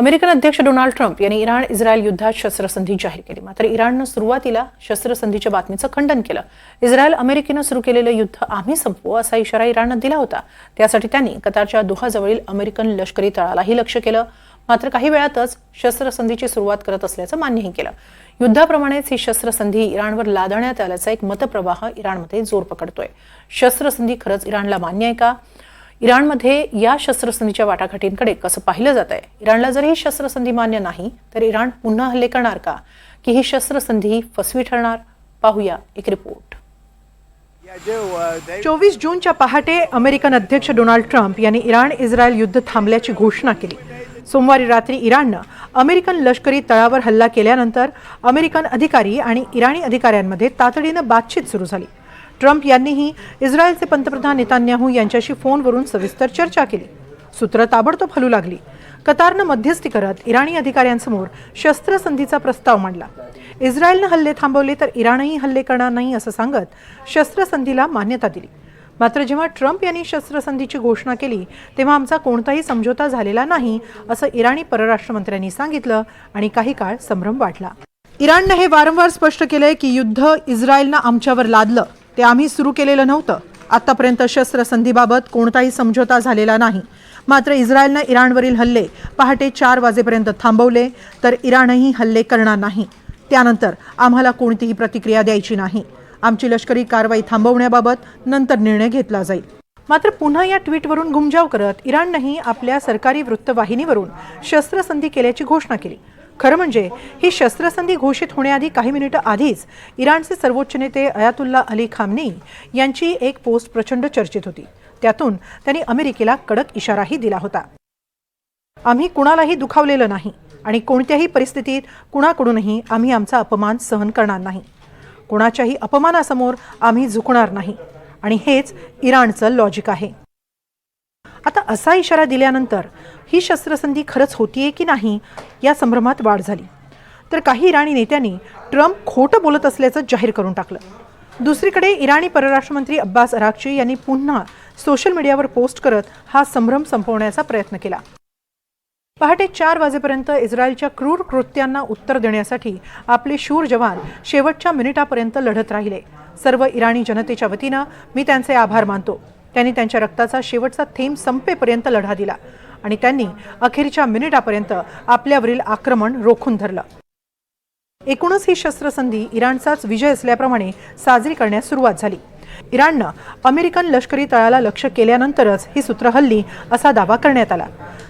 American अध्यक्ष Donald Trump यांनी Iran-Israel युद्धात शस्त्रसंधी जाहीर केली। मात्र इराणनं सुरुवातीला शस्त्रसंधीच्या बातमीचं खंडन केलं। इस्रायल अमेरिकेनं सुरू केलेलं युद्ध आम्ही संपवू असा इशारा इराणनं दिला होता। त्यासाठी त्यांनी कतारच्या दोहाजवळील अमेरिकन लष्करी तळालाही लक्ष्य केलं। मात्र काही वेळातच शस्त्रसंधीची सुरुवात करत असल्याचं मान्यही केलं। युद्धाप्रमाणेच ही शस्त्रसंधी इराणवर लादण्यात आल्याचा एक मतप्रवाह इराणमध्ये जोर पकडतोय। शस्त्रसंधी खरंच इराणला मान्य आहे का? इराणमध्ये या शस्त्रसंधीच्या वाटाघाटींकडे कसं पाहिलं जात आहे? इराणला जर ही शस्त्रसंधी मान्य नाही तर इराण पुन्हा हल्ले करणार का, की ही शस्त्रसंधी फसवी ठरणार? पाहूया एक रिपोर्ट। 24 जूनच्या पहाटे अमेरिकन अध्यक्ष डोनाल्ड ट्रम्प यांनी इराण-इस्रायल युद्ध थांबल्याची घोषणा केली। सोमवारी रात्री इराणनं अमेरिकन लष्करी तळावर हल्ला केल्यानंतर अमेरिकन अधिकारी आणि इराणी अधिकाऱ्यांमध्ये तातडीनं बातचीत सुरू झाली। ट्रम्प यांनीही इस्रायलचे पंतप्रधान नेतान्याहू यांच्याशी फोनवरून सविस्तर चर्चा केली। सूत्र ताबडतोब हलू लागली। कतारनं मध्यस्थी करत इराणी अधिकाऱ्यांसमोर शस्त्रसंधीचा प्रस्ताव मांडला। इस्रायलनं हल्ले थांबवले तर इराणही हल्ले करणार नाही असं सांगत शस्त्रसंधीला मान्यता दिली। मात्र जेव्हा ट्रम्प यांनी शस्त्रसंधीची घोषणा केली तेव्हा आमचा कोणताही समझोता झालेला नाही असं इराणी परराष्ट्र मंत्र्यांनी सांगितलं आणि काही काळ संभ्रम वाढला। इराणनं हे वारंवार स्पष्ट केलंय की युद्ध इस्रायलनं आमच्यावर लादलं ते आम्ही सुरू केलेलं नव्हतं। आतापर्यंत शस्त्रसंधीबाबत कोणताही समझोता झालेला नाही। मात्र इस्रायलनं इराणवरील हल्ले पहाटे 4 वाजेपर्यंत थांबवले तर इराणही हल्ले करणार नाही। त्यानंतर आम्हाला कोणतीही प्रतिक्रिया द्यायची नाही। आमची लष्करी कारवाई थांबवण्याबाबत नंतर निर्णय घेतला जाईल। मात्र पुन्हा या ट्विटवरून घुमजाव करत इराणनंही आपल्या सरकारी वृत्तवाहिनीवरून शस्त्रसंधी केल्याची घोषणा केली। खरं म्हणजे ही शस्त्रसंधी घोषित होण्याआधी काही मिनिटं आधीच इराणचे सर्वोच्च नेते अयातुल्ला अली खामनेई यांची एक पोस्ट प्रचंड चर्चेत होती। त्यातून त्यांनी अमेरिकेला कडक इशाराही दिला होता। आम्ही कुणालाही दुखावलेलं नाही आणि कोणत्याही परिस्थितीत कुणाकडूनही आम्ही आमचा अपमान सहन करणार नाही। कोणाच्याही अपमानासमोर आम्ही झुकणार नाही आणि हेच इराणचं लॉजिक आहे। आता असा इशारा दिल्यानंतर ही शस्त्रसंधी खरंच होतीये की नाही या संभ्रमात वाढ झाली। तर काही इराणी नेत्यांनी ट्रम्प खोटं बोलत असल्याचं जाहीर करून टाकलं। दुसरीकडे इराणी परराष्ट्र मंत्री अब्बास अराक्ची यांनी पुन्हा सोशल मीडियावर पोस्ट करत हा संभ्रम संपवण्याचा प्रयत्न केला। पहाटे 4 वाजेपर्यंत इस्रायलच्या क्रूर कृत्यांना उत्तर देण्यासाठी आपले शूर जवान शेवटच्या मिनिटापर्यंत लढत राहिले। सर्व इराणी जनतेच्या वतीनं मी त्यांचे आभार मानतो। त्यांनी त्यांच्या रक्ताचा शेवटचा थेंब संपेपर्यंत लढा दिला आणि त्यांनी अखेरच्या मिनिटापर्यंत आपल्यावरील आक्रमण रोखून धरलं। एकूणच ही शस्त्रसंधी इराणचाच विजय असल्याप्रमाणे साजरी करण्यास सुरुवात झाली। इराणनं अमेरिकन लष्करी तळाला लक्ष्य केल्यानंतरच ही सूत्र हल्ली असा दावा करण्यात आला।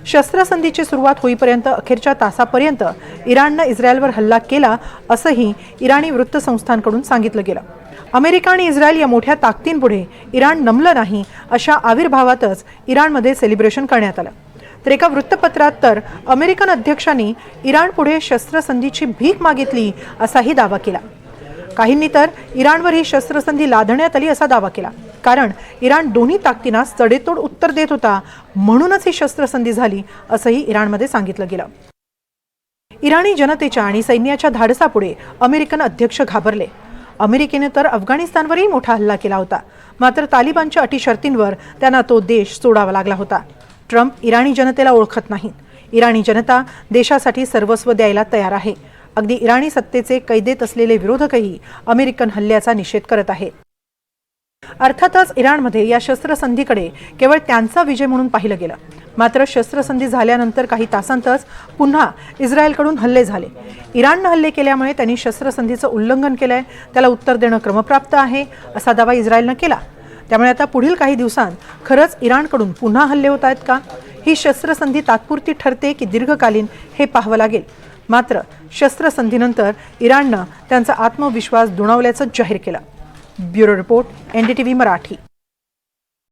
शस्त्रसंधीची सुरुवात होईपर्यंत अखेरच्या तासापर्यंत इराणनं इस्रायलवर हल्ला केला असंही इराणी वृत्तसंस्थांकडून सांगितलं गेलं। अमेरिका आणि इस्रायल या मोठ्या ताकदींपुढे इराण नमलं नाही अशा आविर्भावातच इराणमध्ये सेलिब्रेशन करण्यात आलं। तर एका वृत्तपत्रात तर अमेरिकन अध्यक्षांनी इराणपुढे शस्त्रसंधीची भीक मागितली असाही दावा केला। काहींनी तर इराणवर ही शस्त्रसंधी लादण्यात आली असा दावा केला, कारण इराण दोन्ही ताकदींना सडेतोड उत्तर देत होता म्हणूनच ही शस्त्रसंधी झाली असंही इराणमध्ये सांगितलं गेलं। इराणी जनतेच्या आणि सैन्याच्या धाडसापुढे अमेरिकन अध्यक्ष घाबरले। अमेरिकेने तर अफगाणिस्तानवरही मोठा हल्ला केला होता, मात्र तालिबानच्या अटी शर्तींवर त्यांना तो देश सोडावा लागला होता। ट्रम्प इराणी जनतेला ओळखत नाहीत। इराणी जनता देशासाठी सर्वस्व द्यायला तयार आहे। अगदी इराणी सत्तेचे कैदेत असलेले विरोधकही अमेरिकन हल्ल्याचा निषेध करत आहेत। अर्थातच इराणमध्ये या शस्त्रसंधीकडे केवळ त्यांचा विजय म्हणून पाहिलं गेलं। मात्र शस्त्रसंधी झाल्यानंतर काही तासांतच पुन्हा इस्रायलकडून हल्ले झाले। इराणनं हल्ले केल्यामुळे त्यांनी शस्त्रसंधीचं उल्लंघन केलंय, त्याला उत्तर देणं क्रमप्राप्त आहे असा दावा इस्रायलनं केला। त्यामुळे आता पुढील काही दिवसांत खरंच इराणकडून पुन्हा हल्ले होत आहेत का? ही शस्त्रसंधी तात्पुरती ठरते की दीर्घकालीन हे पाहावं लागेल। मात्र शस्त्रसंधीनंतर इराणनं त्यांचा आत्मविश्वास दुणावल्याचं जाहीर केलं। Bureau report, NDTV Marathi.